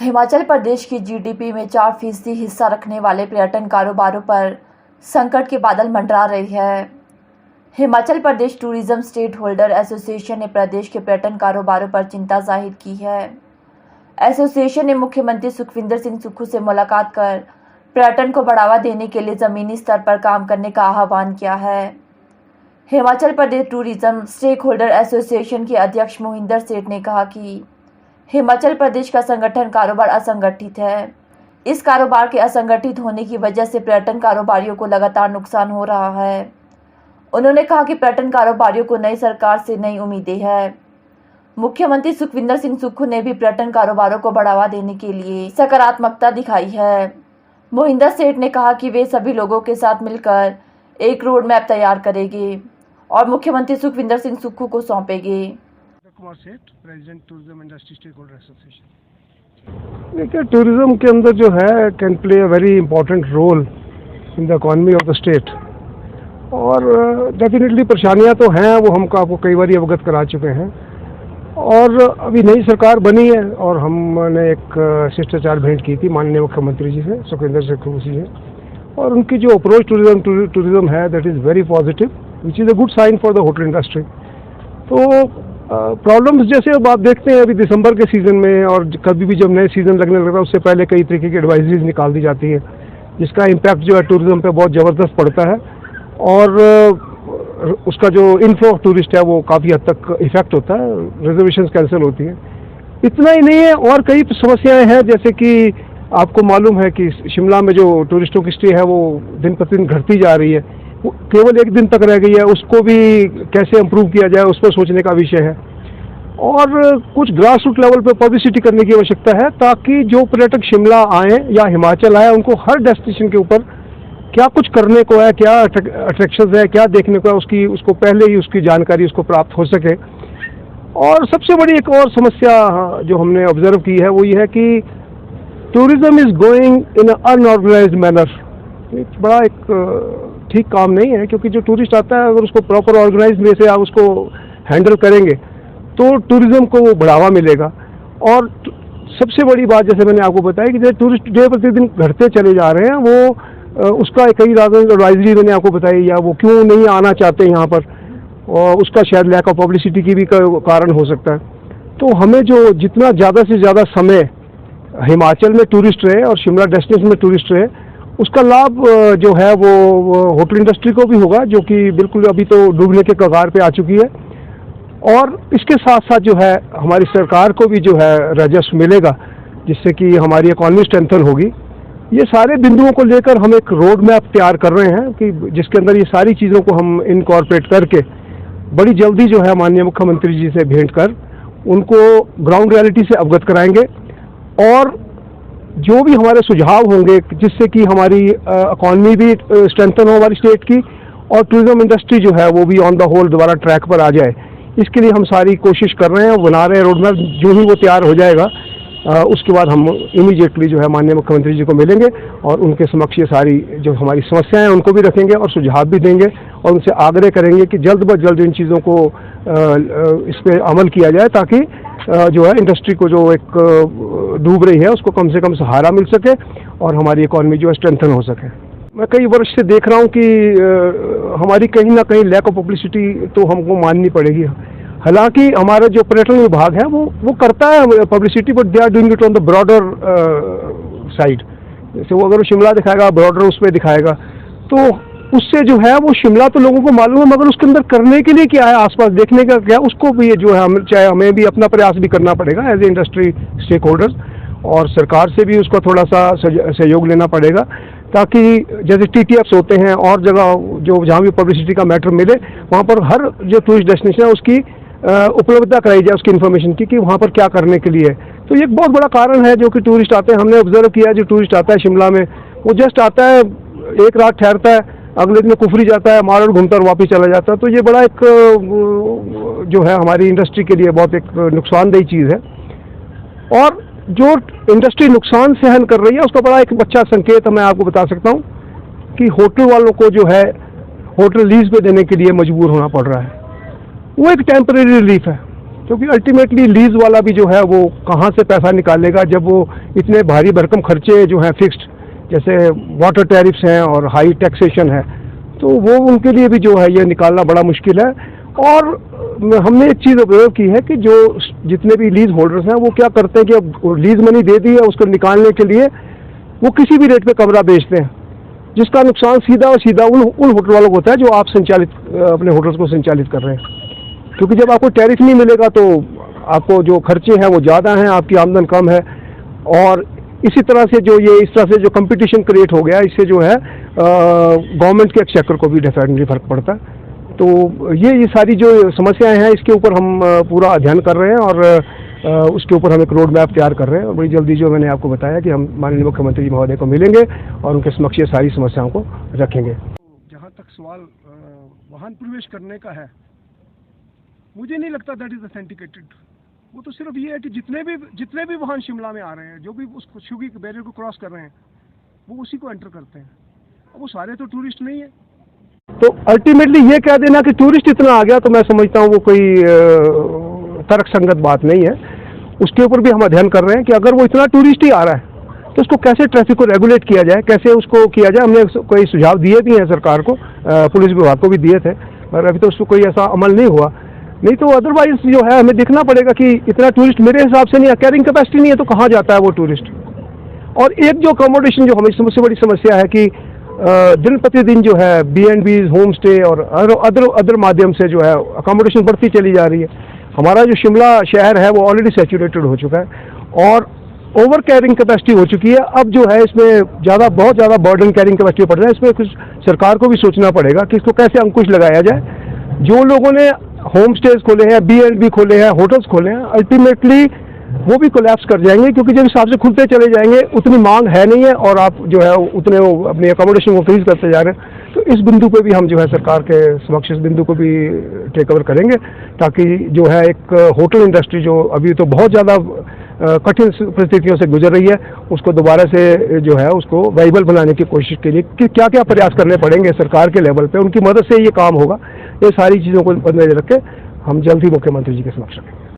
हिमाचल प्रदेश की जीडीपी में 4% हिस्सा रखने वाले पर्यटन कारोबारों पर संकट के बादल मंडरा रही है। Himachal Pradesh tourism stake holder association ने प्रदेश के पर्यटन कारोबारों पर चिंता जाहिर की है। एसोसिएशन ने मुख्यमंत्री सुखविंदर सिंह सुक्खू से मुलाकात कर पर्यटन को बढ़ावा देने के लिए ज़मीनी स्तर पर काम करने का आह्वान किया है। Himachal Pradesh tourism stake holder association के अध्यक्ष मोहिंदर सेठ ने कहा कि हिमाचल प्रदेश का संगठन कारोबार असंगठित है। इस कारोबार के असंगठित होने की वजह से पर्यटन कारोबारियों को लगातार नुकसान हो रहा है। उन्होंने कहा कि पर्यटन कारोबारियों को नई सरकार से नई उम्मीदें हैं। मुख्यमंत्री सुखविंदर सिंह सुक्खू ने भी पर्यटन कारोबारों को बढ़ावा देने के लिए सकारात्मकता दिखाई है। मोहिंदर सेठ ने कहा कि वे सभी लोगों के साथ मिलकर एक रोड मैप तैयार करेंगे और मुख्यमंत्री सुखविंदर सिंह सुक्खू को सौंपेंगे। Kumar Seth, president tourism industry stakeholder association. देखिए, टूरिज्म के अंदर जो है can play a very important role in the economy of the state. और डेफिनेटली परेशानियां तो हैं, वो हम आपको कई बार अवगत करा चुके हैं। और अभी नई सरकार बनी है और हमने एक शिष्टाचार भेंट की थी माननीय मुख्यमंत्री जी से, सुखविंदर सिंह जी से, और उनकी जो अप्रोच टूरिज्म है that is very positive, which is a good sign for the hotel industry. तो प्रॉब्लम्स जैसे अब आप देखते हैं अभी दिसंबर के सीज़न में और कभी भी जब नए सीज़न लगने लगता है उससे पहले कई तरीके की एडवाइजरीज निकाल दी जाती हैं, जिसका इम्पैक्ट जो है टूरिज्म पे बहुत ज़बरदस्त पड़ता है और उसका जो इनफ्लो ऑफ टूरिस्ट है वो काफ़ी हद तक इफेक्ट होता है, रिजर्वेशन कैंसिल होती हैं। इतना ही नहीं है, और कई समस्याएं हैं, जैसे कि आपको मालूम है कि शिमला में जो टूरिस्टों की स्टे है वो दिन प्रतिदिन घटती जा रही है, वो केवल एक दिन तक रह गई है, उसको भी कैसे इम्प्रूव किया जाए उस पर सोचने का विषय है। और कुछ ग्रास रूट लेवल पर पब्लिसिटी करने की आवश्यकता है ताकि जो पर्यटक शिमला आए या हिमाचल आए उनको हर डेस्टिनेशन के ऊपर क्या कुछ करने को है, क्या अट्रैक्शंस है, क्या देखने को है, उसको पहले ही उसकी जानकारी उसको प्राप्त हो सके। और सबसे बड़ी एक और समस्या जो हमने ऑब्जर्व की है वो ये है कि tourism is going in unorganised manner. बड़ा एक ठीक काम नहीं है, क्योंकि जो टूरिस्ट आता है अगर उसको प्रॉपर ऑर्गेनाइज वे से आप उसको हैंडल करेंगे तो टूरिज्म को वो बढ़ावा मिलेगा। और सबसे बड़ी बात जैसे मैंने आपको बताया कि जैसे टूरिस्ट डे प्रतिदिन घटते चले जा रहे हैं, वो उसका कई एडवाइजरी मैंने आपको बताई, या वो क्यों नहीं आना चाहते यहाँ पर, और उसका शायद लैक ऑफ पब्लिसिटी की भी कारण हो सकता है। तो हमें जो जितना ज़्यादा से ज़्यादा समय हिमाचल में टूरिस्ट रहे और शिमला डेस्टिनेशन में टूरिस्ट रहे, उसका लाभ जो है वो होटल इंडस्ट्री को भी होगा, जो कि बिल्कुल अभी तो डूबने के कगार पे आ चुकी है। और इसके साथ साथ जो है हमारी सरकार को भी जो है राजस्व मिलेगा, जिससे कि हमारी इकॉनमी स्ट्रेंथन होगी। ये सारे बिंदुओं को लेकर हम एक रोड मैप तैयार कर रहे हैं कि जिसके अंदर ये सारी चीज़ों को हम इनकॉर्पोरेट करके बड़ी जल्दी जो है माननीय मुख्यमंत्री जी से भेंट कर उनको ग्राउंड रियलिटी से अवगत कराएंगे, और जो भी हमारे सुझाव होंगे जिससे कि हमारी इकॉनमी भी स्ट्रेंथन हो हमारी स्टेट की, और टूरिज्म इंडस्ट्री जो है वो भी ऑन द होल दोबारा ट्रैक पर आ जाए, इसके लिए हम सारी कोशिश कर रहे हैं, बना रहे हैं रोड मैप। जो ही वो तैयार हो जाएगा उसके बाद हम इमीडिएटली जो है माननीय मुख्यमंत्री जी को मिलेंगे और उनके समक्ष ये सारी जो हमारी समस्याएं हैं उनको भी रखेंगे और सुझाव भी देंगे, और उनसे आग्रह करेंगे कि जल्द ब जल्द इन चीज़ों को इस पर अमल किया जाए, ताकि जो है इंडस्ट्री को जो एक डूब रही है उसको कम से कम सहारा मिल सके और हमारी इकॉनमी जो है स्ट्रेंथन हो सके। मैं कई वर्ष से देख रहा हूँ कि हमारी कहीं ना कहीं लैक ऑफ पब्लिसिटी तो हमको माननी पड़ेगी। हालांकि हमारा जो पर्यटन विभाग है वो करता है publicity, but they are doing it on the broader side. जैसे वो अगर शिमला दिखाएगा, ब्रॉडर उस पर दिखाएगा, तो उससे जो है वो शिमला तो लोगों को मालूम है, मगर उसके अंदर करने के लिए क्या है, आसपास देखने का क्या, उसको भी जो है चाहे हमें भी अपना प्रयास भी करना पड़ेगा as a industry stakeholders, और सरकार से भी उसका थोड़ा सा सहयोग लेना पड़ेगा, ताकि जैसे TTFs होते हैं और जगह जो जहाँ भी पब्लिसिटी का मैटर मिले वहाँ पर हर जो टूरिस्ट डेस्टिनेशन है उसकी उपलब्धता कराई जाए उसकी इन्फॉर्मेशन की, कि वहाँ पर क्या करने के लिए है। तो ये एक बहुत बड़ा कारण है जो कि टूरिस्ट आते हैं, हमने ऑब्जर्व किया है, जो टूरिस्ट आता है शिमला में वो जस्ट आता है, एक रात ठहरता है, अगले दिन कुफरी जाता है, मारवाड़ घूमता और वापस चला जाता है। तो ये बड़ा एक जो है हमारी इंडस्ट्री के लिए बहुत एक नुकसानदेही चीज़ है। और जो इंडस्ट्री नुकसान सहन कर रही है उसका बड़ा एक अच्छा संकेत मैं आपको बता सकता हूँ कि होटल वालों को जो है होटल लीज पे देने के लिए मजबूर होना पड़ रहा है। वो एक टेम्परेरी रिलीफ है। क्योंकि अल्टीमेटली लीज वाला भी जो है वो कहाँ से पैसा निकालेगा जब वो इतने भारी भरकम खर्चे जो हैं फिक्स्ड, जैसे वाटर टैरिफ्स हैं और हाई टैक्सेशन है, तो वो उनके लिए भी जो है ये निकालना बड़ा मुश्किल है। और हमने एक चीज़ ऑब्जर्व की है कि जो जितने भी लीज होल्डर्स हैं वो क्या करते हैं कि अब लीज मनी दे दी है, उसको निकालने के लिए वो किसी भी रेट पे कमरा बेचते हैं, जिसका नुकसान सीधा और सीधा उन होटल वालों को होता है जो आप अपने होटल्स को संचालित कर रहे हैं। क्योंकि जब आपको टैरिफ नहीं मिलेगा तो आपको जो खर्चे हैं वो ज़्यादा हैं, आपकी आमदन कम है, और इसी तरह से इस तरह से जो कंपटीशन क्रिएट हो गया, इससे जो है गवर्नमेंट के एक्सचेकर को भी डेफिनेटली फर्क पड़ता है। तो ये सारी जो समस्याएं हैं इसके ऊपर हम पूरा अध्ययन कर रहे हैं और उसके ऊपर हम एक रोड मैप तैयार कर रहे हैं, और बड़ी जल्दी जो मैंने आपको बताया कि हम माननीय मुख्यमंत्री महोदय को मिलेंगे और उनके समक्ष ये सारी समस्याओं को रखेंगे। जहाँ तक सवाल वाहन प्रवेश करने का है, मुझे नहीं लगता दैट इज ऑथेंटिकेटेड। वो तो सिर्फ ये है कि जितने भी वाहन शिमला में आ रहे हैं, जो भी उस शुगी के बैरियर को क्रॉस कर रहे हैं, वो उसी को एंटर करते हैं। अब वो सारे तो टूरिस्ट नहीं है। तो अल्टीमेटली ये कह देना कि टूरिस्ट इतना आ गया, तो मैं समझता हूँ वो कोई तर्कसंगत बात नहीं है। उसके ऊपर भी हम अध्ययन कर रहे हैं कि अगर वो इतना टूरिस्ट ही आ रहा है तो उसको कैसे ट्रैफिक को रेगुलेट किया जाए, कैसे उसको किया जाए। हमने कोई सुझाव दिए भी हैं सरकार को, पुलिस विभाग को भी दिए थे, पर अभी तो उसको कोई ऐसा अमल नहीं हुआ। नहीं तो अदरवाइज जो है हमें देखना पड़ेगा कि इतना टूरिस्ट मेरे हिसाब से नहीं है, कैरिंग कैपेसिटी नहीं है तो कहाँ जाता है वो टूरिस्ट। और एक जो अकोमोडेशन जो हमें सबसे बड़ी समस्या है कि दिन प्रतिदिन जो है B&Bs, होम स्टे और अदर माध्यम से जो है अकोमोडेशन बढ़ती चली जा रही है। हमारा जो शिमला शहर है वो ऑलरेडी सैचुरेटेड हो चुका है और ओवर कैरिंग कैपेसिटी हो चुकी है। अब जो है इसमें बहुत ज़्यादा बर्डन कैरिंग कैपेसिटी पड़ रहा है। इसमें कुछ सरकार को भी सोचना पड़ेगा कि इसको कैसे अंकुश लगाया जाए। जो लोगों ने होम स्टेज खोले हैं, B&B खोले हैं, होटल्स खोले हैं, अल्टीमेटली वो भी कोलैप्स कर जाएंगे, क्योंकि जब हिसाब से खुलते चले जाएंगे उतनी मांग है नहीं है और आप जो है उतने अपनी अकोमोडेशन को फ्रीज करते जा रहे हैं। तो इस बिंदु पे भी हम जो है सरकार के समक्ष इस बिंदु को भी टेक ओवर करेंगे, ताकि जो है एक होटल इंडस्ट्री जो अभी तो बहुत ज़्यादा कठिन परिस्थितियों से गुजर रही है, उसको दोबारा से जो है उसको वाइबल बनाने की कोशिश के लिए कि क्या क्या प्रयास करने पड़ेंगे सरकार के लेवल पे, उनकी मदद से ये काम होगा। ये सारी चीज़ों को नजर रख के हम जल्द ही मुख्यमंत्री जी के समक्ष रखेंगे।